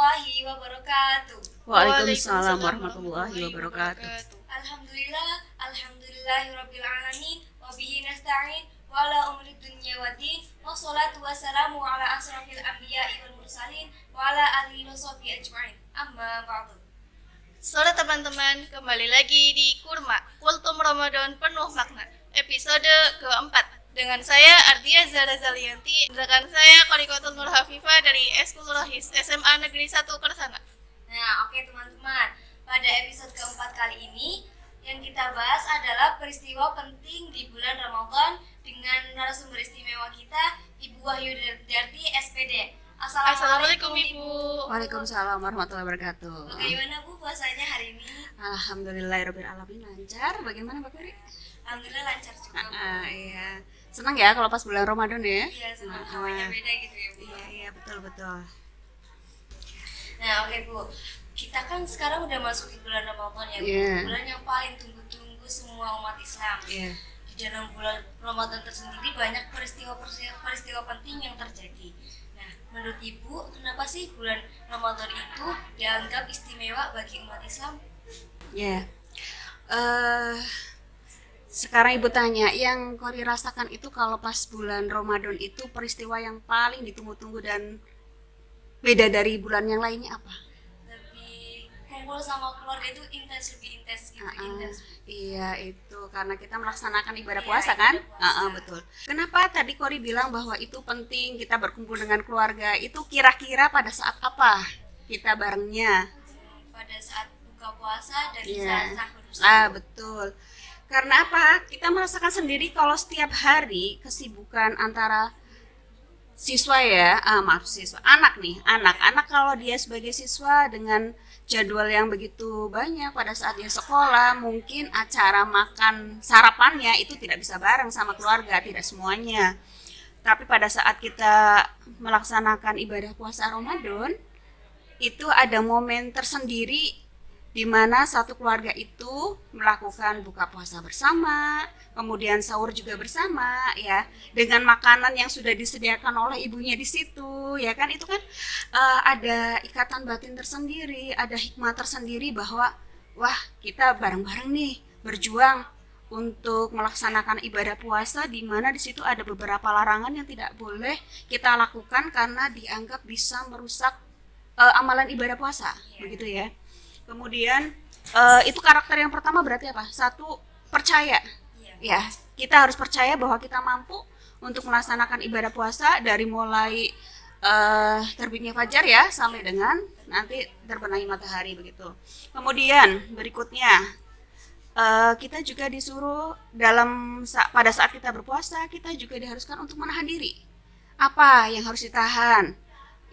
warahmatullahi wabarakatuh. Waalaikumsalam warahmatullahi wabarakatuh. Alhamdulillahirabbil alamin wa bihi nasta'in wa ala umuri dunya waddin wassalatu wassalamu ala asrafil anbiya'i wal mursalin wa ala alihi washabihi ajma'in. Amma ba'du. Sore teman-teman, kembali lagi di Kurma, Kultum Ramadan Penuh Makna, episode keempat. Dengan saya Ardia Zara Zalianti, rekan saya Korikotul Nur Hafifah dari Eskul Rohis SMA Negeri 1 Kersana. Nah, oke teman-teman, pada episode keempat kali ini yang kita bahas adalah peristiwa penting di bulan Ramadan dengan narasumber istimewa kita, Ibu Wahyu Darti SPD. Assalamualaikum Ibu. Waalaikumsalam warahmatullahi wabarakatuh. Bagaimana Bu puasanya hari ini? Alhamdulillahirabbil alamin, lancar. Bagaimana Mbak Kuri? Alhamdulillah lancar juga Bu. Iya. Senang ya kalau pas bulan Ramadan ya? Iya, senang hawanya beda gitu ya Bu. Iya, betul. Nah, oke Bu. Kita kan sekarang udah masuk di bulan Ramadan ya Bu. Iya. Bulan yang paling tunggu-tunggu semua umat Islam. Iya. Di dalam bulan Ramadan tersendiri banyak peristiwa penting yang terjadi. Nah, menurut Ibu, kenapa sih bulan Ramadan itu dianggap istimewa bagi umat Islam? Ya. Sekarang Ibu tanya, yang Kori rasakan itu kalau pas bulan Ramadan itu peristiwa yang paling ditunggu-tunggu dan beda dari bulan yang lainnya apa? Lebih kumpul sama keluarga itu lebih intens gitu, intens. Iya, itu karena kita melaksanakan ibadah Iya, puasa kan? ibadah puasa. Betul. Kenapa tadi Kori bilang bahwa itu penting kita berkumpul dengan keluarga? Itu kira-kira pada saat apa kita barengnya? Pada saat buka puasa dan Iya. saat sahur. Betul. Karena apa? Kita merasakan sendiri kalau setiap hari kesibukan antara siswa ya, anak kalau dia sebagai siswa dengan jadwal yang begitu banyak pada saat dia sekolah, mungkin acara makan sarapannya itu tidak bisa bareng sama keluarga, tidak semuanya. Tapi pada saat kita melaksanakan ibadah puasa Ramadan, itu ada momen tersendiri di mana satu keluarga itu melakukan buka puasa bersama, kemudian sahur juga bersama, ya, dengan makanan yang sudah disediakan oleh ibunya di situ, ya kan, itu kan ada ikatan batin tersendiri, ada hikmah tersendiri bahwa wah kita bareng-bareng nih berjuang untuk melaksanakan ibadah puasa, di mana di situ ada beberapa larangan yang tidak boleh kita lakukan karena dianggap bisa merusak amalan ibadah puasa, begitu ya. Kemudian itu karakter yang pertama berarti apa? Satu, percaya. Ya, kita harus percaya bahwa kita mampu untuk melaksanakan ibadah puasa dari mulai terbitnya fajar ya sampai dengan nanti terbenamnya matahari begitu. Kemudian berikutnya kita juga disuruh pada saat kita berpuasa kita juga diharuskan untuk menahan diri. Apa yang harus ditahan?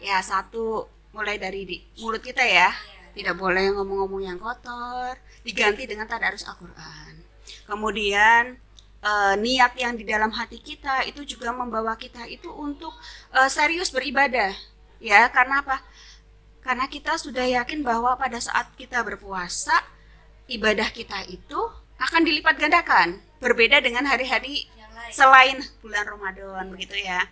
Ya, satu, mulai dari di mulut kita ya. Tidak boleh ngomong-ngomong yang kotor, diganti dengan tadarus Al-Quran. Kemudian niat yang di dalam hati kita itu juga membawa kita itu untuk serius beribadah, ya. Karena apa? Karena kita sudah yakin bahwa pada saat kita berpuasa, ibadah kita itu akan dilipat gandakan, berbeda dengan hari-hari selain bulan Ramadan, begitu ya.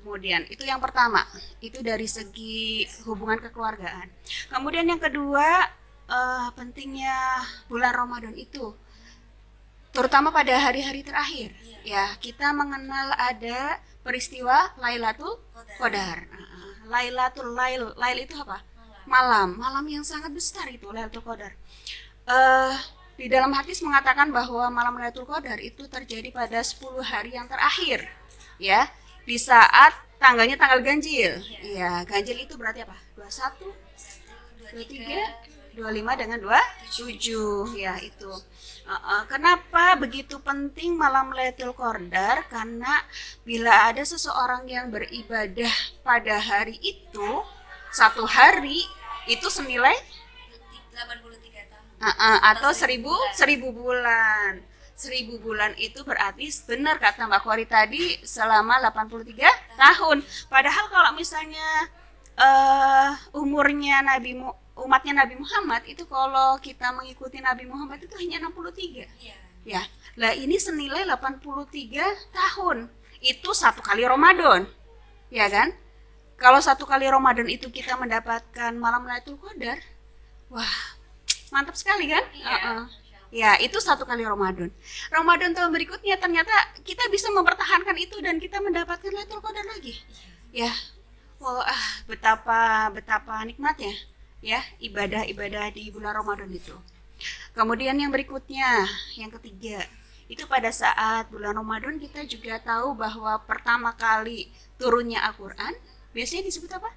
Kemudian itu yang pertama, itu dari segi hubungan kekeluargaan. Kemudian yang kedua, pentingnya bulan Ramadan itu terutama pada hari-hari terakhir, ya, kita mengenal ada peristiwa Lailatul Qadar. Lail itu apa? Malam yang sangat besar itu Lailatul Qadar. Di dalam hadis mengatakan bahwa malam Lailatul Qadar itu terjadi pada 10 hari yang terakhir, ya, di saat tanggal ganjil. Iya, ganjil itu berarti apa? 21, 23, 25 dengan 27, ya itu. Kenapa begitu penting malam Lailatul Qadar? Karena bila ada seseorang yang beribadah pada hari itu, satu hari itu senilai 83 tahun. Atau 1000 bulan. 1000 bulan itu berarti benar kata Mbak Kori tadi selama 83 tahun. Padahal kalau misalnya umurnya umatnya Nabi Muhammad itu, kalau kita mengikuti Nabi Muhammad itu hanya 63. Ya. Lah ini senilai 83 tahun. Itu satu kali Ramadan. Ya kan? Kalau 1 kali Ramadan itu kita mendapatkan malam Lailatul Qadar, wah mantap sekali kan? Iya. Ya, itu 1 kali Ramadan. Ramadan tahun berikutnya ternyata kita bisa mempertahankan itu dan kita mendapatkan Lailatul Qadar lagi. Ya, wah, betapa nikmatnya ya ibadah-ibadah di bulan Ramadan itu. Kemudian yang berikutnya, yang ketiga, itu pada saat bulan Ramadan kita juga tahu bahwa pertama kali turunnya Al-Quran, biasanya disebut apa?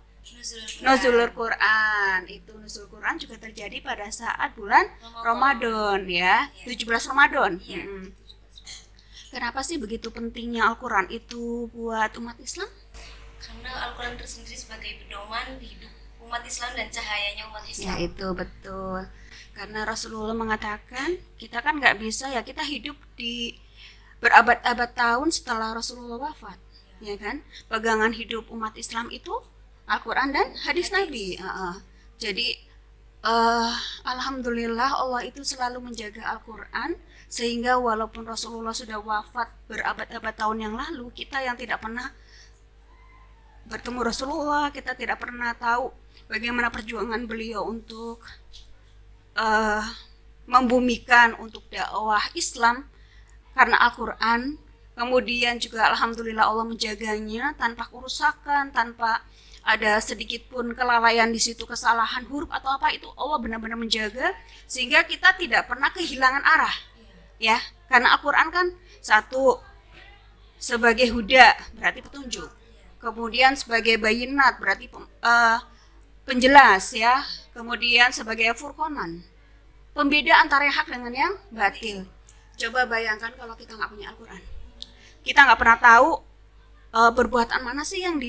Nuzulul Quran. Itu nuzul Quran juga terjadi pada saat bulan Ramadan ya, 17 Ramadan. Kenapa sih begitu pentingnya Al-Quran itu buat umat Islam? Karena Al-Quran tersendiri sebagai pedoman hidup umat Islam dan cahayanya umat Ya Islam. itu betul. Karena Rasulullah mengatakan kita kan nggak bisa ya kita hidup di berabad-abad tahun setelah Rasulullah wafat, ya kan? Pegangan hidup umat Islam itu Al-Quran dan hadis Nabi. Jadi alhamdulillah Allah itu selalu menjaga Al-Quran sehingga walaupun Rasulullah sudah wafat berabad-abad tahun yang lalu, kita yang tidak pernah bertemu Rasulullah, kita tidak pernah tahu bagaimana perjuangan beliau untuk membumikan untuk dakwah Islam karena Al-Quran. Kemudian juga alhamdulillah Allah menjaganya tanpa kerusakan, tanpa ada sedikit pun kelalaian di situ, kesalahan huruf atau apa, itu Allah benar-benar menjaga sehingga kita tidak pernah kehilangan arah. Ya, karena Al-Quran kan satu sebagai huda berarti petunjuk. Kemudian sebagai bayinat berarti penjelas ya. Kemudian sebagai furqanan, pembeda antara yang hak dengan yang batil. Coba bayangkan kalau kita nggak punya Al-Quran, kita nggak pernah tahu perbuatan mana sih yang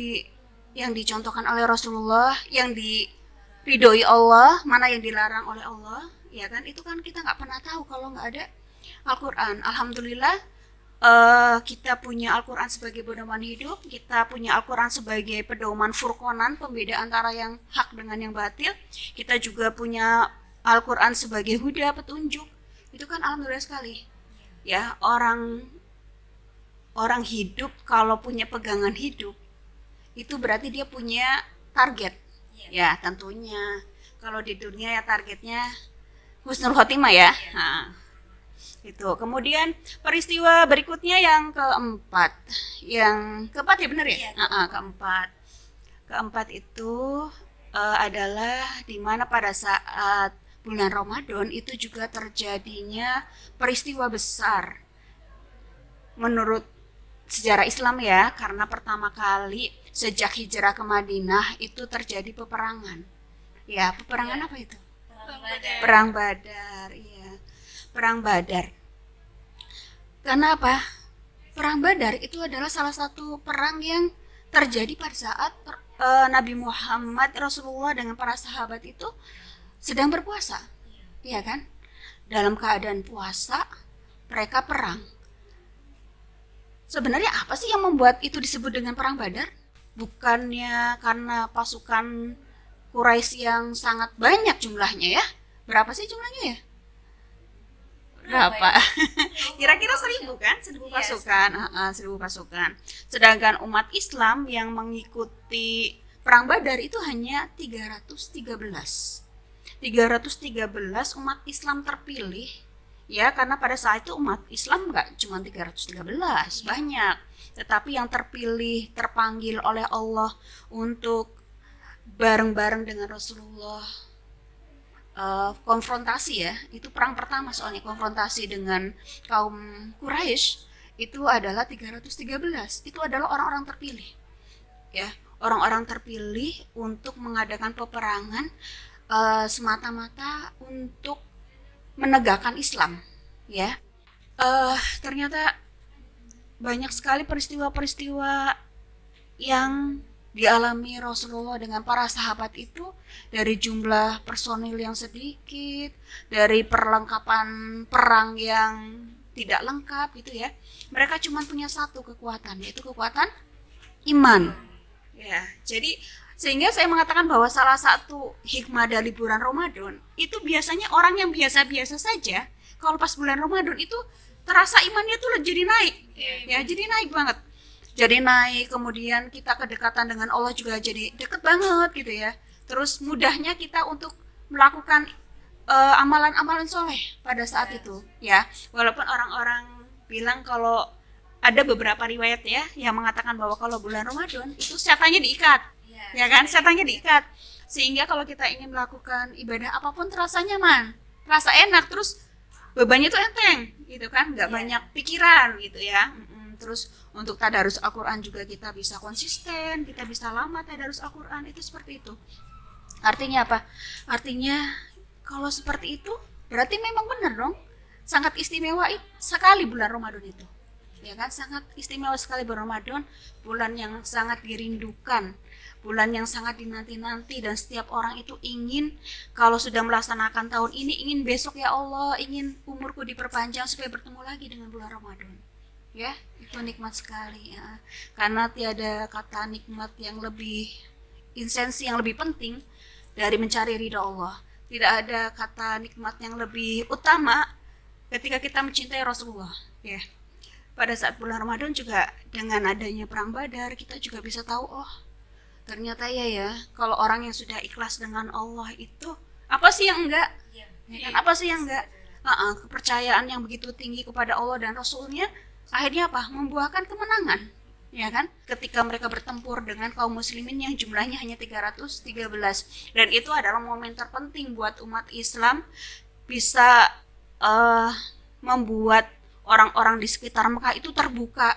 dicontohkan oleh Rasulullah, yang diridhoi Allah, mana yang dilarang oleh Allah, ya kan? Itu kan kita nggak pernah tahu kalau nggak ada Al-Quran. Alhamdulillah kita punya Al-Quran sebagai pedoman hidup, kita punya Al-Quran sebagai pedoman furqanan, pembeda antara yang hak dengan yang batil. Kita juga punya Al-Quran sebagai huda, petunjuk. Itu kan alhamdulillah sekali. Ya, orang hidup kalau punya pegangan hidup itu berarti dia punya target. Ya, tentunya kalau di dunia ya targetnya husnul khotimah ya. Nah, itu. Kemudian peristiwa berikutnya yang keempat. Yang keempat ya benar ya? Keempat. Keempat itu adalah di mana pada saat bulan Ramadan itu juga terjadinya peristiwa besar menurut sejarah Islam ya, karena pertama kali sejak hijrah ke Madinah itu terjadi peperangan. Ya, peperangan apa itu? Perang Badar, iya. Perang Badar. Karena apa? Perang Badar itu adalah salah satu perang yang terjadi pada saat Nabi Muhammad Rasulullah dengan para sahabat itu sedang berpuasa. Iya kan? Dalam keadaan puasa, mereka perang. Sebenarnya apa sih yang membuat itu disebut dengan perang Badar? Bukannya karena pasukan Quraisy yang sangat banyak jumlahnya ya? Berapa sih jumlahnya ya? Berapa? Kira-kira 1.000 kan? 1.000 pasukan. 1.000 pasukan. Sedangkan umat Islam yang mengikuti perang Badar itu hanya 313 umat Islam terpilih. Ya, karena pada saat itu umat Islam nggak cuma 313, banyak. Tetapi yang terpilih, terpanggil oleh Allah untuk bareng-bareng dengan Rasulullah konfrontasi ya, itu perang pertama soalnya konfrontasi dengan kaum Quraisy itu adalah 313. Itu adalah orang-orang terpilih. Ya, orang-orang terpilih untuk mengadakan peperangan semata-mata untuk menegakkan Islam, ya. Ternyata banyak sekali peristiwa-peristiwa yang dialami Rasulullah dengan para sahabat itu, dari jumlah personil yang sedikit, dari perlengkapan perang yang tidak lengkap gitu ya. Mereka cuma punya satu kekuatan, yaitu kekuatan iman. Ya, jadi sehingga saya mengatakan bahwa salah satu hikmah dari bulan Ramadan itu biasanya orang yang biasa-biasa saja kalau pas bulan Ramadan itu terasa imannya tuh jadi naik. Ya, jadi naik banget. jadi naik, kemudian kita kedekatan dengan Allah juga jadi deket banget gitu ya. Terus mudahnya kita untuk melakukan amalan-amalan soleh pada saat itu ya. Walaupun orang-orang bilang kalau ada beberapa riwayat ya yang mengatakan bahwa kalau bulan Ramadan itu setannya diikat, ya kan, setannya diikat, sehingga kalau kita ingin melakukan ibadah apapun terasa nyaman, terasa enak, terus bebannya tuh enteng gitu kan, nggak banyak pikiran gitu ya. Terus untuk tadarus Al-Quran juga kita bisa konsisten, kita bisa lama tadarus Al-Quran, itu seperti itu. Artinya apa? Artinya kalau seperti itu berarti memang benar dong, sangat istimewa sekali bulan Ramadan itu. Ya kan, sangat istimewa sekali bulan Ramadan, bulan yang sangat dirindukan, bulan yang sangat dinanti-nanti, dan setiap orang itu ingin kalau sudah melaksanakan tahun ini, ingin besok ya Allah, ingin umurku diperpanjang supaya bertemu lagi dengan bulan Ramadan. Ya, itu nikmat sekali ya. Karena tiada kata nikmat yang lebih esensi, yang lebih penting dari mencari ridha Allah. Tidak ada kata nikmat yang lebih utama ketika kita mencintai Rasulullah ya. Pada saat bulan Ramadan juga dengan adanya perang Badar, kita juga bisa tahu, oh ternyata ya kalau orang yang sudah ikhlas dengan Allah itu apa sih yang enggak? Ya kan, apa sih yang enggak? Kepercayaan yang begitu tinggi kepada Allah dan Rasulnya akhirnya apa? Membuahkan kemenangan, ya kan? Ketika mereka bertempur dengan kaum muslimin yang jumlahnya hanya 313, dan itu adalah momen terpenting buat umat Islam bisa membuat orang-orang di sekitar Mekah itu terbuka.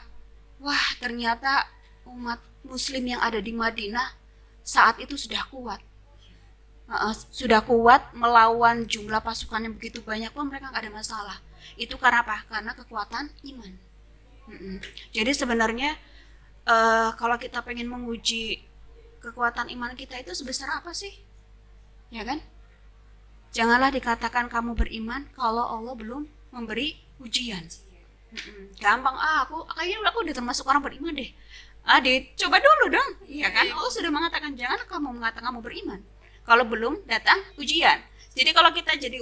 Wah, ternyata umat muslim yang ada di Madinah saat itu sudah kuat. Sudah kuat melawan jumlah pasukan yang begitu banyak pun mereka nggak ada masalah. Itu karena apa? Karena kekuatan iman. Jadi sebenarnya kalau kita pengen menguji kekuatan iman kita itu sebesar apa sih? Ya kan? Janganlah dikatakan kamu beriman kalau Allah belum memberi ujian. Gampang, kayaknya aku udah termasuk orang beriman deh. Coba dulu dong, ya kan? Allah sudah mengatakan jangan kamu mengatakan kamu beriman kalau belum datang ujian. Jadi kalau kita jadi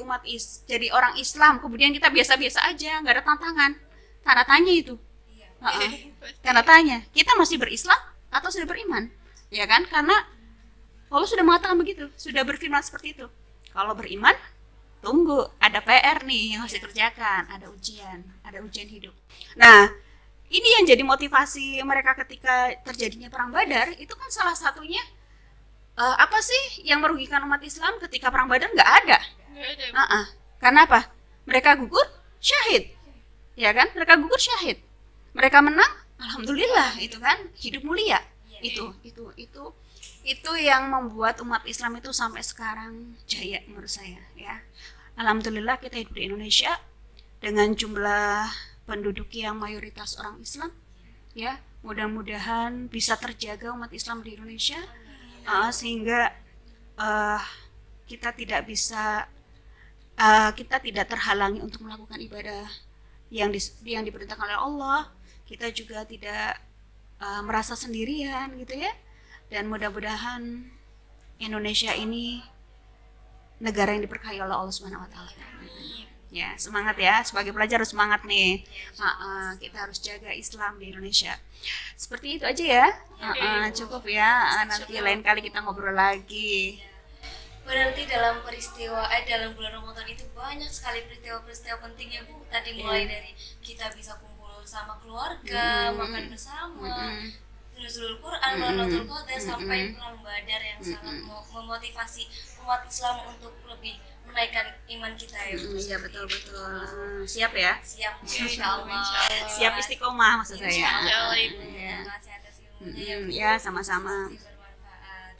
jadi orang Islam, kemudian kita biasa-biasa aja, nggak ada tantangan, tanda tanya itu. Tanda tanya, kita masih berislam atau sudah beriman? Ya kan? Karena Allah sudah mengatakan begitu, sudah berfirman seperti itu. Kalau beriman, tunggu, ada PR nih yang harus dikerjakan, ada ujian hidup. Nah, ini yang jadi motivasi mereka ketika terjadinya perang Badar, itu kan salah satunya apa sih yang merugikan umat Islam ketika perang Badar? Nggak ada. Karena apa? Mereka gugur syahid, ya kan? Mereka gugur syahid, mereka menang, alhamdulillah, itu kan hidup mulia. Itu yang membuat umat Islam itu sampai sekarang jaya menurut saya ya. Alhamdulillah kita hidup di Indonesia dengan jumlah penduduk yang mayoritas orang Islam ya. Mudah-mudahan bisa terjaga umat Islam di Indonesia sehingga kita tidak terhalangi untuk melakukan ibadah yang diperintahkan oleh Allah. Kita juga tidak merasa sendirian gitu ya. Dan mudah-mudahan Indonesia ini negara yang diberkahi oleh Allah Subhanahu wa taala. Ya, semangat ya, sebagai pelajar harus semangat nih. Kita harus jaga Islam di Indonesia. Seperti itu aja ya. Cukup ya. Nanti lain kali kita ngobrol lagi. Berarti dalam bulan Ramadan itu banyak sekali peristiwa-peristiwa penting ya Bu. Tadi mulai dari kita bisa kumpul sama keluarga, makan bersama, nuzulul Quran, Lailatul Qadar, sampai perang Badar yang sangat memotivasi umat Islam untuk lebih menaikkan iman kita ya Bu. Iya betul. Siap ya? Siap, insyaallah. Siap istiqomah maksud saya. Insyaallah. Terima kasih atas ilmunya Ya, sama-sama. Bermanfaat.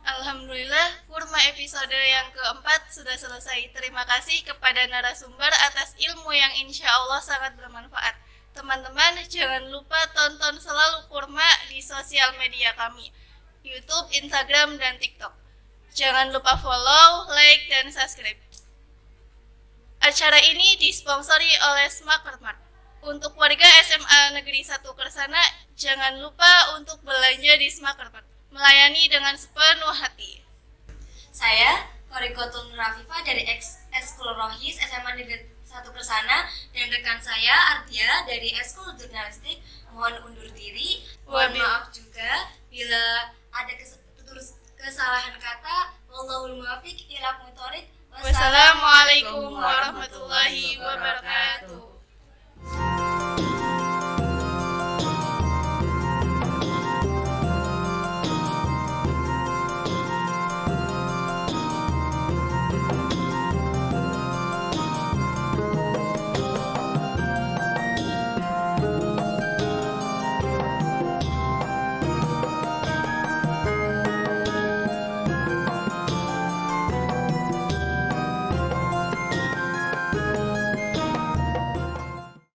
Alhamdulillah, kurma episode yang keempat sudah selesai. Terima kasih kepada narasumber atas ilmu yang insya Allah sangat bermanfaat. Teman-teman, jangan lupa tonton selalu kurma di sosial media kami, YouTube, Instagram, dan TikTok. Jangan lupa follow, like, dan subscribe. Acara ini disponsori oleh Smartmart. Untuk warga SMA Negeri 1 Kersana, jangan lupa untuk belanja di Smartmart. Melayani dengan sepenuh hati. Saya Korikotul Rafifa dari Eskul Rohis SMA Negeri 1 Kersana, dan rekan saya Ardia dari Eskul Jurnalistik mohon undur diri. Mohon Wabil. maaf juga bila ada kesalahan kata. Wallahul muwaffiq ila aqwamit thoriq. Wassalamualaikum warahmatullahi wabarakatuh.